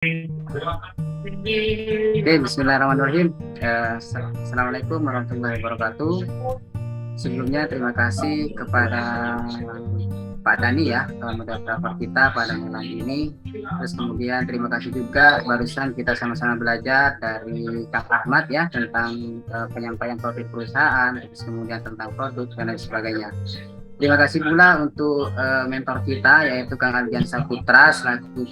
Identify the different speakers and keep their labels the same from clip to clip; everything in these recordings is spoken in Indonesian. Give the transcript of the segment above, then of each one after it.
Speaker 1: Oke, bismillahirrahmanirrahim. Assalamualaikum warahmatullahi wabarakatuh. Sebelumnya terima kasih kepada Pak Dani ya, moderator kita pada malam ini. Terus kemudian terima kasih juga barusan kita sama-sama belajar dari Kang Ahmad ya tentang penyampaian topik perusahaan, terus kemudian tentang produk dan lain sebagainya. Terima kasih pula untuk mentor kita yaitu Kang Ardian Saputra selaku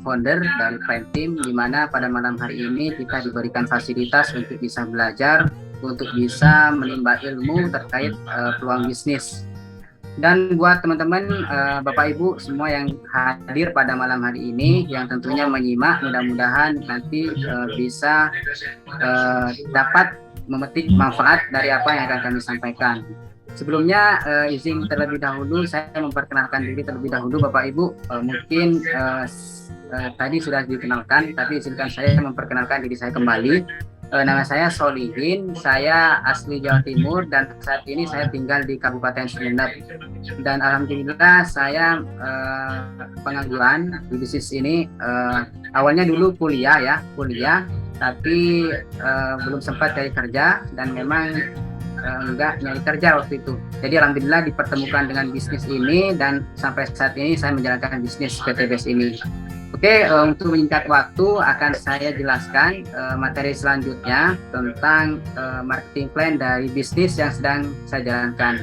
Speaker 1: founder dari Prime Team, di mana pada malam hari ini kita diberikan fasilitas untuk bisa belajar, untuk bisa menimba ilmu terkait peluang bisnis. Dan buat teman-teman Bapak Ibu semua yang hadir pada malam hari ini yang tentunya menyimak, mudah-mudahan nanti bisa dapat memetik manfaat dari apa yang akan kami sampaikan. Sebelumnya izin terlebih dahulu saya memperkenalkan diri terlebih dahulu Bapak Ibu. Mungkin tadi sudah dikenalkan, tapi izinkan saya memperkenalkan diri saya kembali. Nama saya Solihin, saya asli Jawa Timur dan saat ini saya tinggal di Kabupaten Sumeneb. Dan alhamdulillah saya pengangguran di bisnis ini. Awalnya dulu kuliah, tapi belum sempat cari kerja dan memang enggak nyari kerja waktu itu. Jadi alhamdulillah dipertemukan dengan bisnis ini dan sampai saat ini saya menjalankan bisnis PTBS ini. Oke, untuk menyingkat waktu akan saya jelaskan materi selanjutnya tentang marketing plan dari bisnis yang sedang saya jalankan.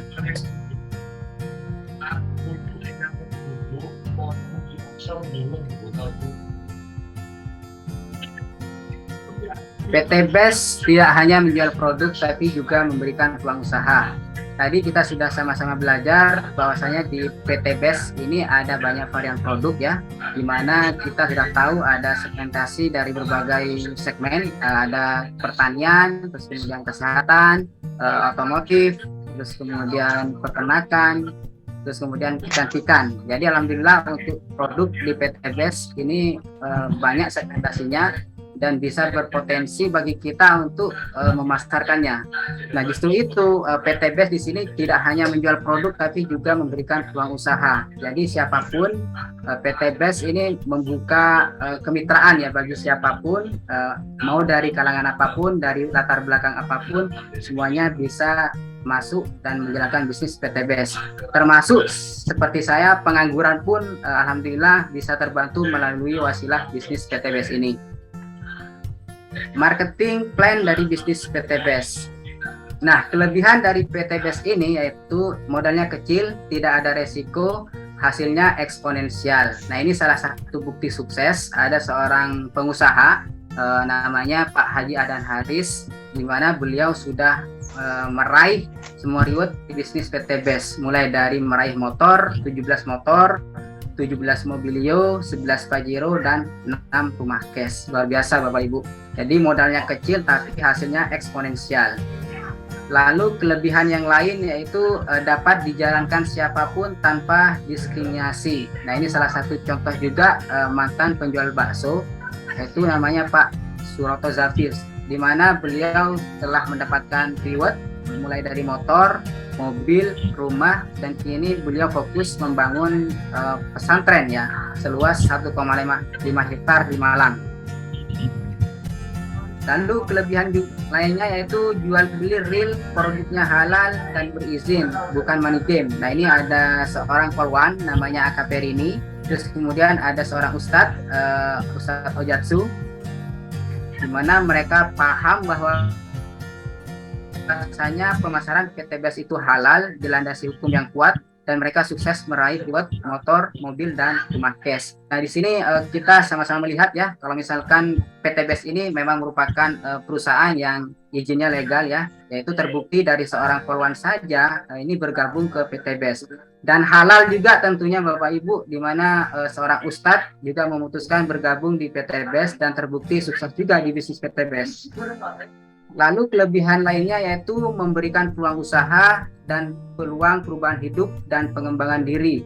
Speaker 1: PTBS tidak hanya menjual produk tapi juga memberikan peluang usaha. Tadi kita sudah sama-sama belajar bahwasanya di PTBS ini ada banyak varian produk ya, di mana kita sudah tahu ada segmentasi dari berbagai segmen, ada pertanian, terus kemudian kesehatan, otomotif, terus kemudian peternakan, terus kemudian kecantikan. Jadi alhamdulillah untuk produk di PTBS ini banyak segmentasinya dan bisa berpotensi bagi kita untuk memasarkannya. Nah, justru itu PTBS di sini tidak hanya menjual produk tapi juga memberikan peluang usaha. Jadi siapapun PTBS ini membuka kemitraan ya bagi siapapun, mau dari kalangan apapun, dari latar belakang apapun, semuanya bisa masuk dan menjalankan bisnis PTBS. Termasuk seperti saya pengangguran pun alhamdulillah bisa terbantu melalui wasilah bisnis PTBS ini. Marketing plan dari bisnis PTBS. Nah, kelebihan dari PTBS ini yaitu modalnya kecil, tidak ada resiko, hasilnya eksponensial. Nah, ini salah satu bukti sukses. Ada seorang pengusaha namanya Pak Haji Adan Haris, di mana beliau sudah meraih semua reward di bisnis PTBS, mulai dari meraih motor, 17 motor, 17 mobilio, 11 Pajero, dan 6 rumah cash. Luar biasa Bapak Ibu. Jadi modalnya kecil tapi hasilnya eksponensial. Lalu kelebihan yang lain yaitu dapat dijalankan siapapun tanpa diskriminasi. Nah, ini salah satu contoh juga mantan penjual bakso, yaitu namanya Pak Suroto Zafir, di mana beliau telah mendapatkan reward mulai dari motor, mobil, rumah, dan kini beliau fokus membangun pesantren ya seluas 1,5 hektar di Malang. Lalu kelebihan lainnya yaitu jual beli real, produknya halal dan berizin, bukan money game. Nah, ini ada seorang polwan namanya AKP Rini, terus kemudian ada seorang ustadz Ojatsu, di mana mereka paham bahwa rasanya pemasaran PTBS itu halal, dilandasi hukum yang kuat, dan mereka sukses meraih reward motor, mobil, dan rumah cash. Nah, di sini kita sama-sama melihat ya, kalau misalkan PTBS ini memang merupakan perusahaan yang izinnya legal ya, yaitu terbukti dari seorang polwan saja ini bergabung ke PTBS. Dan halal juga tentunya Bapak Ibu, di mana seorang ustadz juga memutuskan bergabung di PTBS dan terbukti sukses juga di bisnis PTBS. Lalu kelebihan lainnya yaitu memberikan peluang usaha dan peluang perubahan hidup dan pengembangan diri.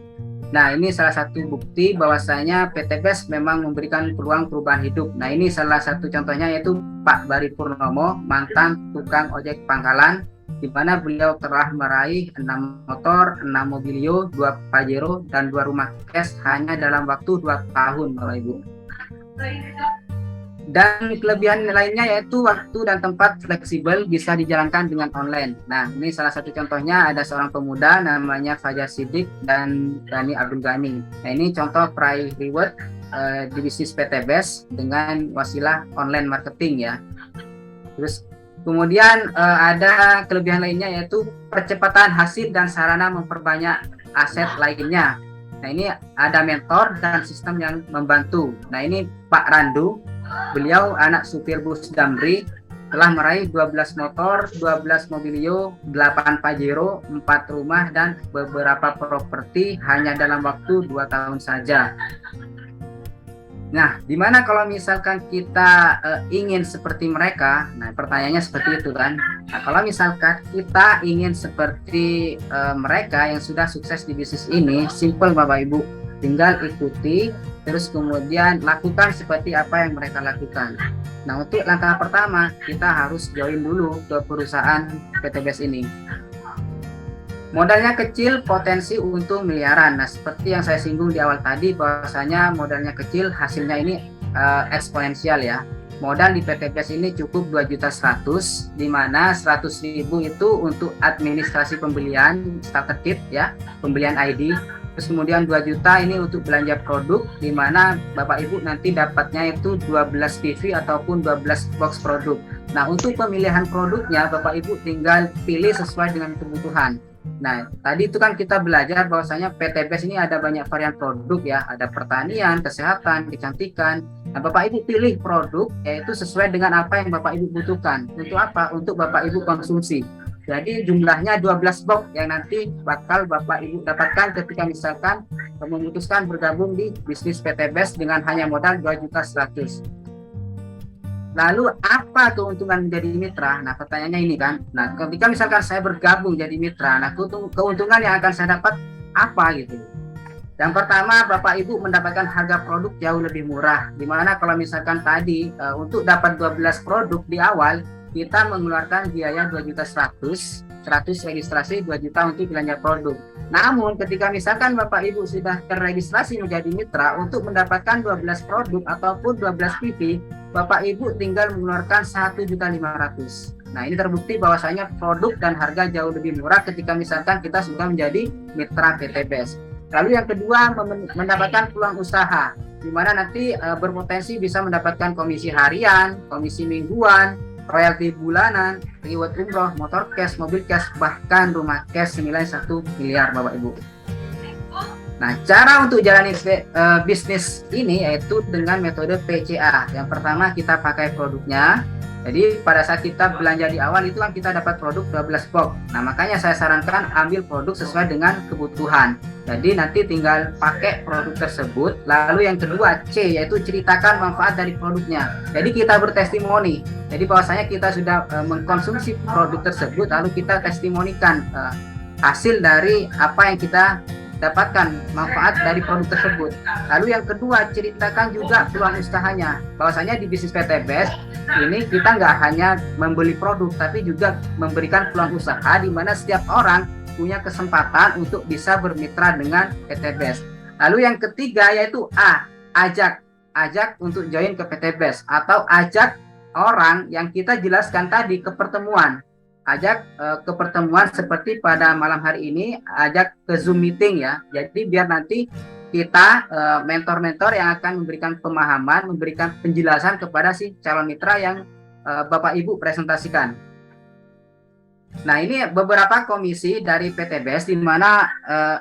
Speaker 1: Nah, ini salah satu bukti bahwasanya PTBS memang memberikan peluang perubahan hidup. Nah, ini salah satu contohnya yaitu Pak Bari Purnomo, mantan tukang ojek pangkalan, di mana beliau telah meraih 6 motor, 6 mobilio, 2 Pajero, dan 2 rumah cash hanya dalam waktu 2 tahun, Bapak Ibu. Dan kelebihan lainnya yaitu waktu dan tempat fleksibel, bisa dijalankan dengan online. Nah, ini salah satu contohnya, ada seorang pemuda namanya Fajar Siddiq dan Gani Abdul Ghani. Nah, ini contoh peraih reward di bisnis PT Best dengan wasilah online marketing ya. Terus kemudian ada kelebihan lainnya yaitu percepatan hasil dan sarana memperbanyak aset lainnya. Nah, ini ada mentor dan sistem yang membantu. Nah, ini Pak Randu. Beliau anak supir bus Damri, telah meraih 12 motor, 12 mobilio, 8 Pajero, 4 rumah, dan beberapa properti hanya dalam waktu 2 tahun saja. Nah, dimana kalau misalkan kita ingin seperti mereka? Nah, pertanyaannya seperti itu kan. Nah, kalau misalkan kita ingin seperti mereka yang sudah sukses di bisnis ini, simple Bapak Ibu, tinggal ikuti, terus kemudian lakukan seperti apa yang mereka lakukan. Nah, untuk langkah pertama, kita harus join dulu ke perusahaan PT Best ini. Modalnya kecil, potensi untung miliaran. Nah, seperti yang saya singgung di awal tadi, bahwasanya modalnya kecil, hasilnya ini eksponensial ya. Modal di PT Best ini cukup 2.100.000, di mana 100.000 itu untuk administrasi pembelian starter kit ya, pembelian ID. Terus kemudian 2 juta ini untuk belanja produk, di mana Bapak Ibu nanti dapatnya itu 12 PV ataupun 12 box produk. Nah, untuk pemilihan produknya Bapak Ibu tinggal pilih sesuai dengan kebutuhan. Nah, tadi itu kan kita belajar bahwasanya PT Best ini ada banyak varian produk ya, ada pertanian, kesehatan, kecantikan. Nah, Bapak Ibu pilih produk yaitu sesuai dengan apa yang Bapak Ibu butuhkan. Untuk apa? Untuk Bapak Ibu konsumsi. Jadi jumlahnya 12 box yang nanti bakal Bapak Ibu dapatkan ketika misalkan memutuskan bergabung di bisnis PT Best dengan hanya modal 2.100.000. Lalu apa keuntungan menjadi mitra? Nah, pertanyaannya ini kan. Nah, ketika misalkan saya bergabung jadi mitra, nah keuntungan yang akan saya dapat apa gitu? Yang pertama, Bapak Ibu mendapatkan harga produk jauh lebih murah. Dimana kalau misalkan tadi untuk dapat 12 produk di awal, kita mengeluarkan biaya 2.100.000, 100 registrasi, 2 juta untuk belanja produk. Namun ketika misalkan Bapak Ibu sudah terregistrasi menjadi mitra, untuk mendapatkan 12 produk ataupun 12 PV, Bapak Ibu tinggal mengeluarkan 1.500.000. Nah, ini terbukti bahwasanya produk dan harga jauh lebih murah ketika misalkan kita sudah menjadi mitra PT Best. Lalu yang kedua, mendapatkan peluang usaha, di mana nanti berpotensi bisa mendapatkan komisi harian, komisi mingguan, royalti bulanan, reward umroh, motor cash, mobil cash, bahkan rumah cash senilai 1 miliar Bapak Ibu. Nah, cara untuk jalani bisnis ini yaitu dengan metode PCA. Yang pertama, kita pakai produknya. Jadi pada saat kita belanja di awal itu kan kita dapat produk 12 box. Nah, makanya saya sarankan ambil produk sesuai dengan kebutuhan. Jadi nanti tinggal pakai produk tersebut. Lalu yang kedua, C, yaitu ceritakan manfaat dari produknya. Jadi kita bertestimoni. Jadi bahwasanya kita sudah mengkonsumsi produk tersebut, lalu kita testimonikan hasil dari apa yang kita dapatkan, manfaat dari produk tersebut. Lalu yang kedua, ceritakan juga peluang usahanya. Bahwasanya di bisnis PT Best ini kita nggak hanya membeli produk, tapi juga memberikan peluang usaha di mana setiap orang punya kesempatan untuk bisa bermitra dengan PT Best. Lalu yang ketiga yaitu A, ajak untuk join ke PT Best, atau ajak orang yang kita jelaskan tadi ke pertemuan. Ajak ke pertemuan seperti pada malam hari ini, ajak ke Zoom meeting ya. Jadi biar nanti kita mentor-mentor yang akan memberikan pemahaman, memberikan penjelasan kepada si calon mitra yang Bapak Ibu presentasikan. Nah, ini beberapa komisi dari PT Best, di mana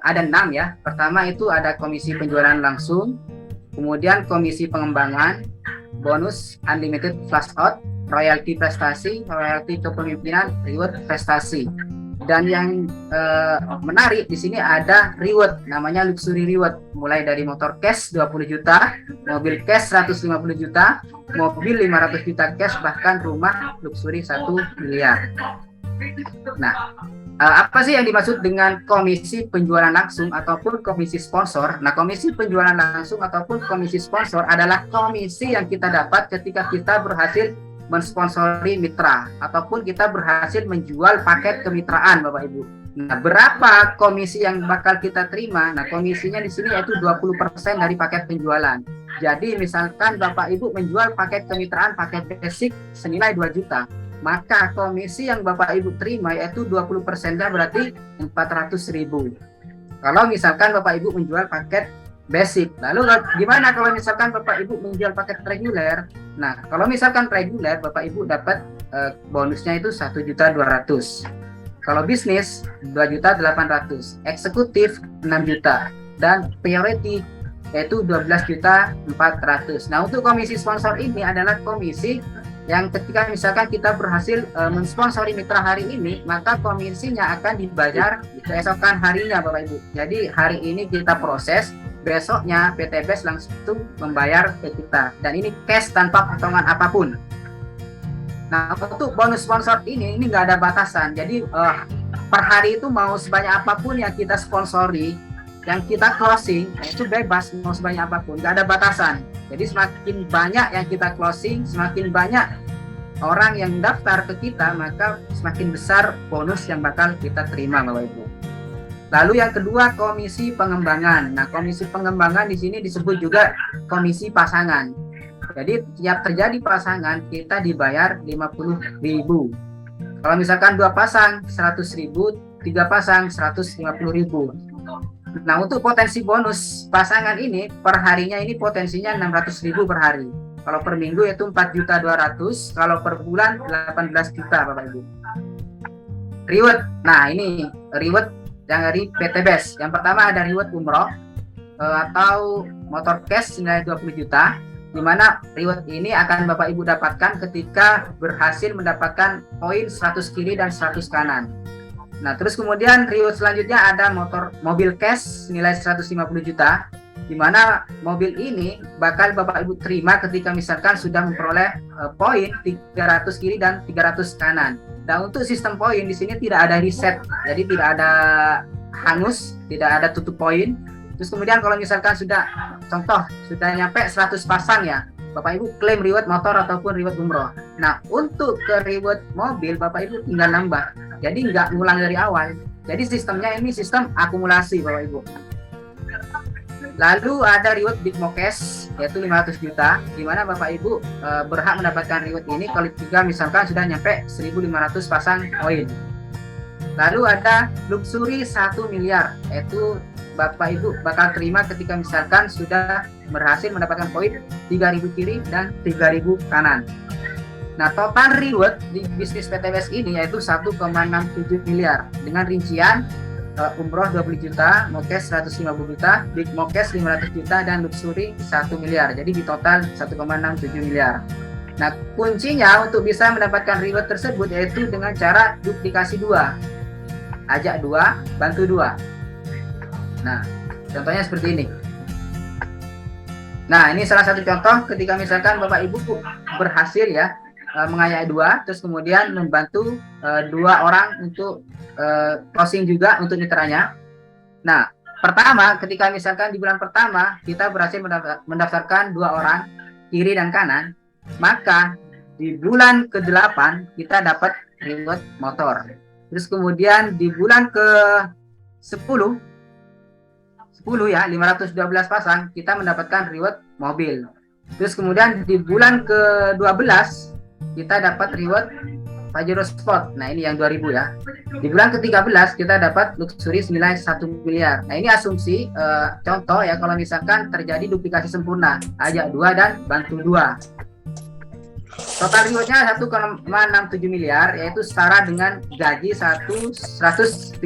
Speaker 1: ada 6 ya. Pertama itu ada komisi penjualan langsung, kemudian komisi pengembangan, bonus unlimited flash out, royalti prestasi, royalti kepemimpinan, reward prestasi. Dan yang menarik di sini ada reward, namanya luxury reward, mulai dari motor cash 20 juta, mobil cash 150 juta, mobil 500 juta cash, bahkan rumah luxury 1 miliar. Nah, apa sih yang dimaksud dengan komisi penjualan langsung ataupun komisi sponsor? Nah, komisi penjualan langsung ataupun komisi sponsor adalah komisi yang kita dapat ketika kita berhasil mensponsori mitra ataupun kita berhasil menjual paket kemitraan Bapak Ibu. Nah, berapa komisi yang bakal kita terima? Nah, komisinya di sini yaitu 20% dari paket penjualan. Jadi misalkan Bapak Ibu menjual paket kemitraan, paket basic senilai 2 juta, maka komisi yang Bapak Ibu terima yaitu 20%-nya berarti 400.000. Kalau misalkan Bapak Ibu menjual paket basic. Lalu gimana kalau misalkan Bapak Ibu menjual paket reguler? Nah, kalau misalkan reguler Bapak Ibu dapat bonusnya itu 1.200.000. Kalau bisnis 2.800.000, eksekutif 6 juta, dan priority yaitu 12.400.000. Nah, untuk komisi sponsor ini adalah komisi yang ketika misalkan kita berhasil mensponsori mitra hari ini, maka komisinya akan dibayar keesokan harinya Bapak Ibu. Jadi hari ini kita proses, besoknya PTBS langsung membayar ke kita, dan ini cash tanpa potongan apapun. Nah, untuk bonus sponsor ini nggak ada batasan. Jadi per hari itu mau sebanyak apapun yang kita sponsori, yang kita closing, itu bebas mau sebanyak apapun, nggak ada batasan. Jadi semakin banyak yang kita closing, semakin banyak orang yang daftar ke kita, maka semakin besar bonus yang bakal kita terima Bapak Ibu. Lalu yang kedua, komisi pengembangan. Nah, komisi pengembangan di sini disebut juga komisi pasangan. Jadi tiap terjadi pasangan kita dibayar 50.000. Kalau misalkan 2 pasang 100.000, 3 pasang 150.000. Nah, untuk potensi bonus pasangan ini per harinya ini potensinya 600.000 per hari. Kalau per minggu itu 4.200.000, kalau per bulan 18 juta Bapak Ibu. Reward. Nah, ini reward yang dari PTBS. Yang pertama ada reward umroh atau motor cash senilai 20 juta, di mana reward ini akan Bapak Ibu dapatkan ketika berhasil mendapatkan poin 100 kiri dan 100 kanan. Nah, terus kemudian reward selanjutnya ada mobil cash nilai 150 juta, di mana mobil ini bakal Bapak Ibu terima ketika misalkan sudah memperoleh poin 300 kiri dan 300 kanan. Dan untuk sistem poin di sini tidak ada reset, jadi tidak ada hangus, tidak ada tutup poin. Terus kemudian kalau misalkan sudah, contoh, sudah nyampe 100 pasang ya, Bapak Ibu klaim reward motor ataupun reward umroh. Nah, untuk ke reward mobil, Bapak Ibu tinggal nambah. Jadi nggak ngulang dari awal. Jadi sistemnya ini sistem akumulasi Bapak Ibu. Lalu ada reward Big Mo Cash, yaitu 500 juta, di mana Bapak Ibu berhak mendapatkan reward ini kalau jika misalkan sudah nyampe 1.500 pasang poin. Lalu ada Luxury 1 miliar, yaitu Bapak Ibu bakal terima ketika misalkan sudah berhasil mendapatkan poin 3.000 kiri dan 3.000 kanan. Nah, total reward di bisnis PTBS ini yaitu 1,67 miliar dengan rincian umroh 20 juta, Mokes 150 juta, Big Mokes 500 juta, dan Luxury 1 miliar. Jadi di total 1,67 miliar. Nah, kuncinya untuk bisa mendapatkan reward tersebut yaitu dengan cara duplikasi 2. Ajak 2, bantu 2. Nah, contohnya seperti ini. Nah, ini salah satu contoh ketika misalkan Bapak Ibu berhasil ya mengajak 2, terus kemudian membantu 2 orang untuk closing juga untuk mitranya. Nah, pertama ketika misalkan di bulan pertama kita berhasil mendaftarkan 2 orang kiri dan kanan, maka di bulan ke-8 kita dapat reward motor. Terus kemudian di bulan ke-10 ya, 512 pasang kita mendapatkan reward mobil. Terus kemudian di bulan ke-12 kita dapat reward Pajero Sport. Nah, ini yang 2000 ya. Di bulan ke-13 kita dapat Luxury senilai 1 miliar. Nah, ini asumsi contoh ya kalau misalkan terjadi duplikasi sempurna, ajak 2 dan bantu 2. Total rewardnya 1,67 miliar, yaitu setara dengan gaji 139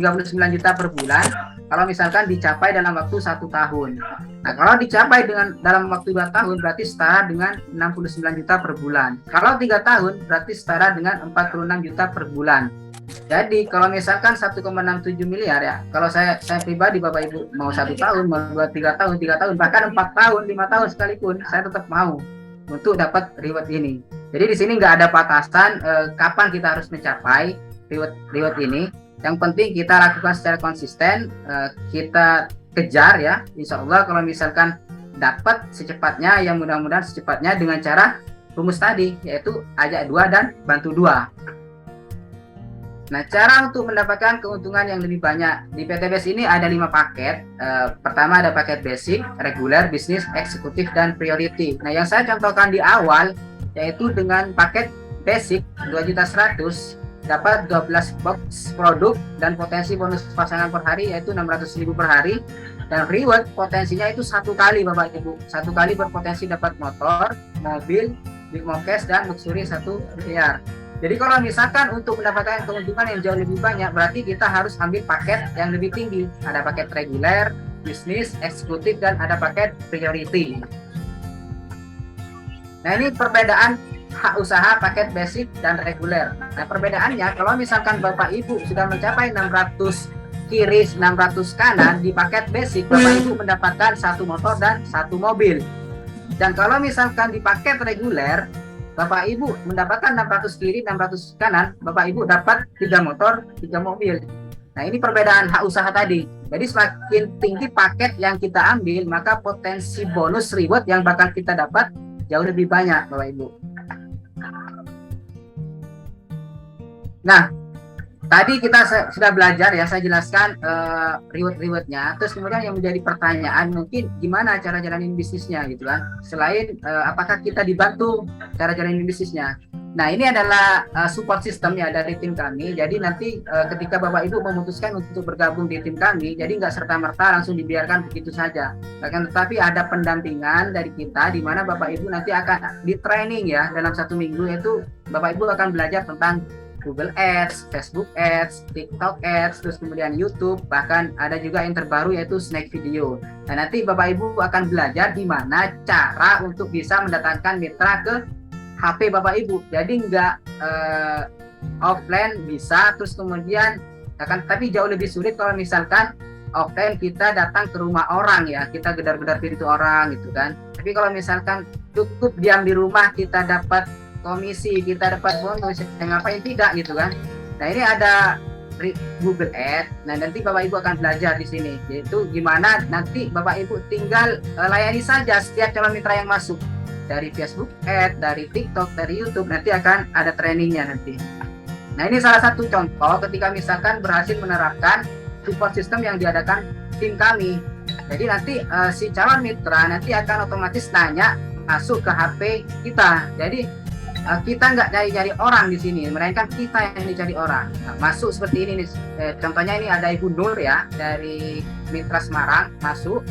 Speaker 1: juta per bulan kalau misalkan dicapai dalam waktu 1 tahun. Nah, kalau dicapai dalam waktu 2 tahun berarti setara dengan 69 juta per bulan. Kalau 3 tahun berarti setara dengan 46 juta per bulan. Jadi kalau misalkan 1,67 miliar ya, kalau saya pribadi Bapak Ibu mau 1 tahun, mau 3 tahun, bahkan 4 tahun, 5 tahun sekalipun, saya tetap mau untuk dapat reward ini. Jadi di sini nggak ada batasan kapan kita harus mencapai reward ini. Yang penting kita lakukan secara konsisten, kita kejar ya. Insya Allah kalau misalkan dapat secepatnya, yang mudah-mudahan secepatnya dengan cara rumus tadi, yaitu ajak 2 dan bantu 2. Nah, cara untuk mendapatkan keuntungan yang lebih banyak di PTBS ini ada 5 paket. Pertama ada paket basic, regular, bisnis, eksekutif, dan priority. Nah, yang saya contohkan di awal yaitu dengan paket basic 2.100.000 dapat 12 box produk dan potensi bonus pasangan per hari yaitu 600.000 per hari, dan reward potensinya itu 1 kali Bapak Ibu. 1 kali berpotensi dapat motor, mobil, big cash, dan luxury 1 miliar. Jadi kalau misalkan untuk mendapatkan keuntungan yang jauh lebih banyak, berarti kita harus ambil paket yang lebih tinggi. Ada paket reguler, bisnis, eksekutif, dan ada paket priority. Nah, ini perbedaan hak usaha paket basic dan reguler. Nah, perbedaannya kalau misalkan Bapak Ibu sudah mencapai 600 kiri 600 kanan di paket basic, Bapak Ibu mendapatkan 1 motor dan 1 mobil. Dan kalau misalkan di paket reguler, Bapak Ibu mendapatkan 600 kiri 600 kanan, Bapak Ibu dapat 3 motor 3 mobil. Nah, ini perbedaan hak usaha tadi. Jadi semakin tinggi paket yang kita ambil, maka potensi bonus reward yang bakal kita dapat jauh lebih banyak Bapak Ibu. Nah, tadi kita sudah belajar ya, saya jelaskan reward-rewardnya. Terus kemudian yang menjadi pertanyaan mungkin gimana cara jalanin bisnisnya gitu kan. Selain apakah kita dibantu cara jalanin bisnisnya. Nah, ini adalah support system ya dari tim kami. Jadi nanti ketika Bapak Ibu memutuskan untuk bergabung di tim kami, jadi nggak serta-merta langsung dibiarkan begitu saja. Bahkan tetapi ada pendampingan dari kita di mana Bapak Ibu nanti akan di training ya dalam 1 minggu, yaitu Bapak Ibu akan belajar tentang Google Ads, Facebook Ads, TikTok Ads, terus kemudian YouTube, bahkan ada juga yang terbaru yaitu Snack Video. Nah, nanti Bapak Ibu akan belajar gimana cara untuk bisa mendatangkan mitra ke HP Bapak Ibu. Jadi nggak offline bisa, terus kemudian akan, tapi jauh lebih sulit kalau misalkan offline kita datang ke rumah orang ya, kita gedar-gedar pintu orang gitu kan. Tapi kalau misalkan cukup diam di rumah kita dapat komisi, kita dapat bonus, ngapain tidak gitu kan. Nah, ini ada Google Ads. Nah, nanti Bapak Ibu akan belajar di sini, yaitu gimana nanti Bapak Ibu tinggal layani saja setiap calon mitra yang masuk dari Facebook Ads, dari TikTok, dari YouTube, nanti akan ada trainingnya nanti. Nah, ini salah satu contoh ketika misalkan berhasil menerapkan support system yang diadakan tim kami. Jadi nanti si calon mitra nanti akan otomatis nanya masuk ke HP kita. Jadi kita nggak cari-cari orang di sini, melainkan kita yang dicari orang. Nah, masuk seperti ini nih. Contohnya ini ada Ibu Nur ya dari Mitra Semarang masuk.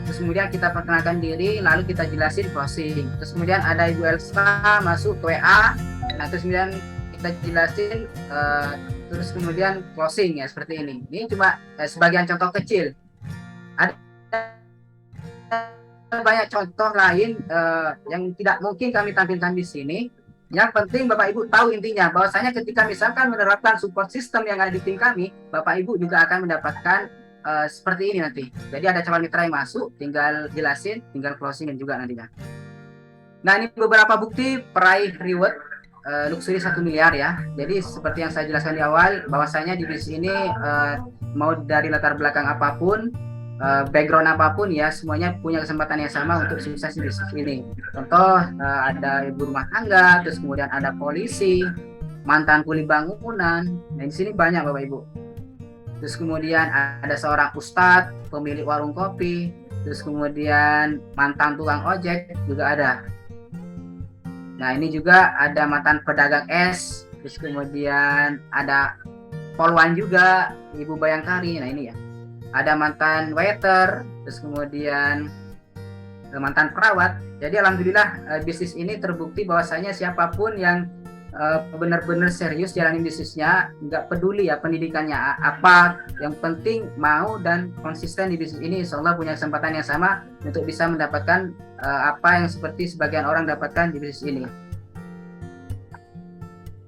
Speaker 1: Terus kemudian kita perkenalkan diri, lalu kita jelasin closing. Terus kemudian ada Ibu Elsa masuk ke WA. Nah, terus kemudian kita jelasin, terus kemudian closing ya seperti ini. Ini cuma sebagian contoh kecil. Ada banyak contoh lain yang tidak mungkin kami tampilkan di sini. Yang penting Bapak Ibu tahu intinya bahwasanya ketika misalkan menerapkan support system yang ada di tim kami, Bapak Ibu juga akan mendapatkan seperti ini nanti. Jadi ada calon mitra yang masuk, tinggal jelasin, tinggal closing juga nantinya. Nah, ini beberapa bukti peraih reward luxury 1 miliar ya. Jadi seperti yang saya jelaskan di awal, bahwasanya di bisnis ini mau dari latar belakang apapun, background apapun ya, semuanya punya kesempatan yang sama untuk sukses di bisnis ini. Contoh ada ibu rumah tangga, terus kemudian ada polisi, mantan kuli bangunan. Nah, di sini banyak Bapak Ibu. Terus kemudian ada seorang ustadz, pemilik warung kopi, terus kemudian mantan tukang ojek juga ada. Nah, ini juga ada mantan pedagang es, terus kemudian ada polwan juga, Ibu Bayangkari. Nah, ini ya. Ada mantan waiter, terus kemudian mantan perawat. Jadi alhamdulillah bisnis ini terbukti bahwasanya siapapun yang benar-benar serius jalanin bisnisnya, nggak peduli ya pendidikannya apa, yang penting mau dan konsisten di bisnis ini, insya Allah punya kesempatan yang sama untuk bisa mendapatkan apa yang seperti sebagian orang dapatkan di bisnis ini.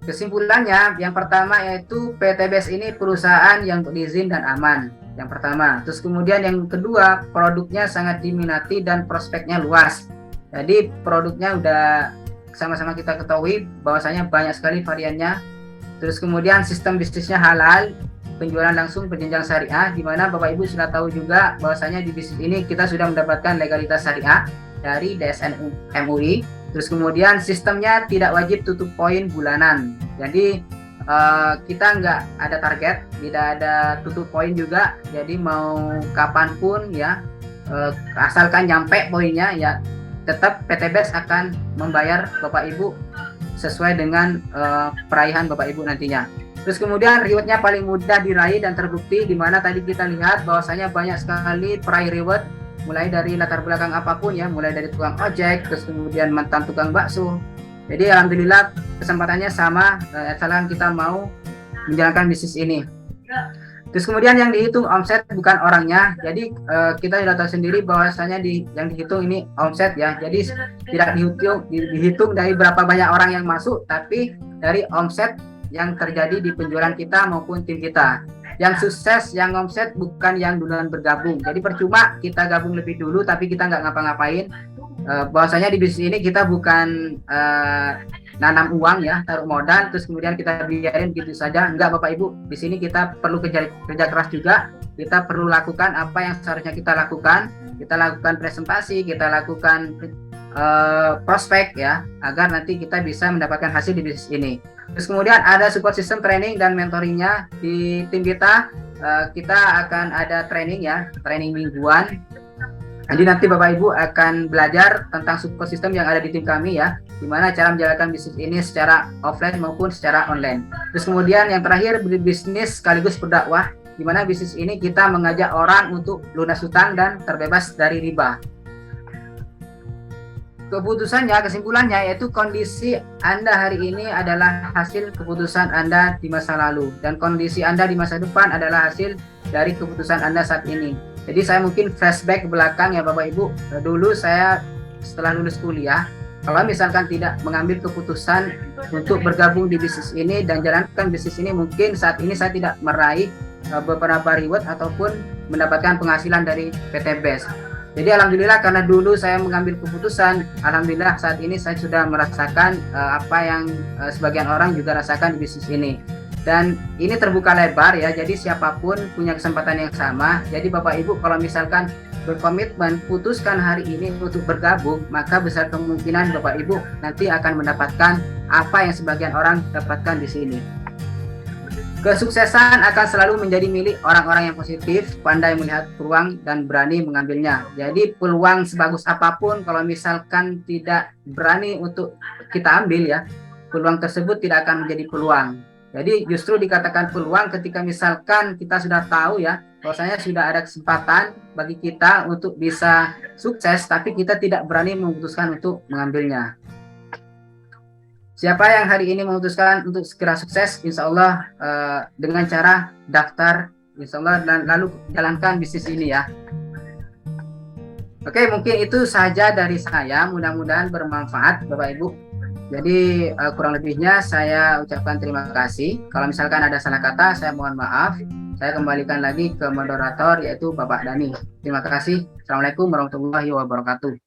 Speaker 1: Kesimpulannya, yang pertama yaitu PTBS ini perusahaan yang berizin dan aman. Yang pertama, terus kemudian yang kedua, produknya sangat diminati dan prospeknya luas. Jadi produknya udah sama-sama kita ketahui bahwasanya banyak sekali variannya. Terus kemudian sistem bisnisnya halal, penjualan langsung berjenjang syariah, di mana Bapak Ibu sudah tahu juga bahwasanya di bisnis ini kita sudah mendapatkan legalitas syariah dari DSN MUI. Terus kemudian sistemnya tidak wajib tutup poin bulanan. Jadi kita nggak ada target, tidak ada tutup poin juga. Jadi mau kapanpun ya, asalkan nyampe poinnya ya, tetap PTBS akan membayar Bapak Ibu sesuai dengan peraihan Bapak Ibu nantinya. Terus kemudian rewardnya paling mudah diraih dan terbukti, di mana tadi kita lihat bahwasanya banyak sekali peraih reward, mulai dari latar belakang apapun ya, mulai dari tukang ojek, terus kemudian mantan tukang bakso. Jadi alhamdulillah kesempatannya sama, asalkan kita mau menjalankan bisnis ini. Terus kemudian yang dihitung omset bukan orangnya. Jadi kita sudah tahu sendiri bahwasanya yang dihitung ini omset ya. Jadi tidak dihitung dari berapa banyak orang yang masuk, tapi dari omset yang terjadi di penjualan kita maupun tim kita. Yang sukses, yang omset bukan yang duluan bergabung. Jadi percuma kita gabung lebih dulu tapi kita nggak ngapa-ngapain. Bahwasanya di bisnis ini kita bukan nanam uang ya, taruh modal terus kemudian kita biarin gitu saja. Enggak Bapak Ibu, di sini kita perlu kerja keras juga. Kita perlu lakukan apa yang seharusnya kita lakukan. Kita lakukan presentasi, kita lakukan prospek ya, agar nanti kita bisa mendapatkan hasil di bisnis ini. Terus kemudian ada support system training dan mentoringnya di tim kita. Kita akan ada training ya, training mingguan. Jadi nanti Bapak Ibu akan belajar tentang support system yang ada di tim kami ya, gimana cara menjalankan bisnis ini secara offline maupun secara online. Terus kemudian yang terakhir, bisnis sekaligus berdakwah, gimana bisnis ini kita mengajak orang untuk lunas hutang dan terbebas dari riba. Keputusannya, kesimpulannya yaitu kondisi Anda hari ini adalah hasil keputusan Anda di masa lalu, dan kondisi Anda di masa depan adalah hasil dari keputusan Anda saat ini. Jadi saya mungkin flashback ke belakang ya Bapak Ibu. Dulu saya setelah lulus kuliah, kalau misalkan tidak mengambil keputusan untuk bergabung di bisnis ini dan jalankan bisnis ini, mungkin saat ini saya tidak meraih beberapa reward ataupun mendapatkan penghasilan dari PTBS. Jadi alhamdulillah karena dulu saya mengambil keputusan, alhamdulillah saat ini saya sudah merasakan apa yang sebagian orang juga rasakan di bisnis ini. Dan ini terbuka lebar ya, jadi siapapun punya kesempatan yang sama. Jadi Bapak Ibu kalau misalkan berkomitmen putuskan hari ini untuk bergabung, maka besar kemungkinan Bapak Ibu nanti akan mendapatkan apa yang sebagian orang dapatkan di sini. Kesuksesan akan selalu menjadi milik orang-orang yang positif, pandai melihat peluang dan berani mengambilnya. Jadi peluang sebagus apapun kalau misalkan tidak berani untuk kita ambil ya, peluang tersebut tidak akan menjadi peluang. Jadi justru dikatakan peluang ketika misalkan kita sudah tahu ya, bahwasanya sudah ada kesempatan bagi kita untuk bisa sukses, tapi kita tidak berani memutuskan untuk mengambilnya. Siapa yang hari ini memutuskan untuk segera sukses, insya Allah dengan cara daftar, insya Allah, dan lalu jalankan bisnis ini ya. Oke, mungkin itu saja dari saya, mudah-mudahan bermanfaat Bapak Ibu. Jadi kurang lebihnya saya ucapkan terima kasih. Kalau misalkan ada salah kata, saya mohon maaf. Saya kembalikan lagi ke moderator yaitu Bapak Dani. Terima kasih. Assalamualaikum warahmatullahi wabarakatuh.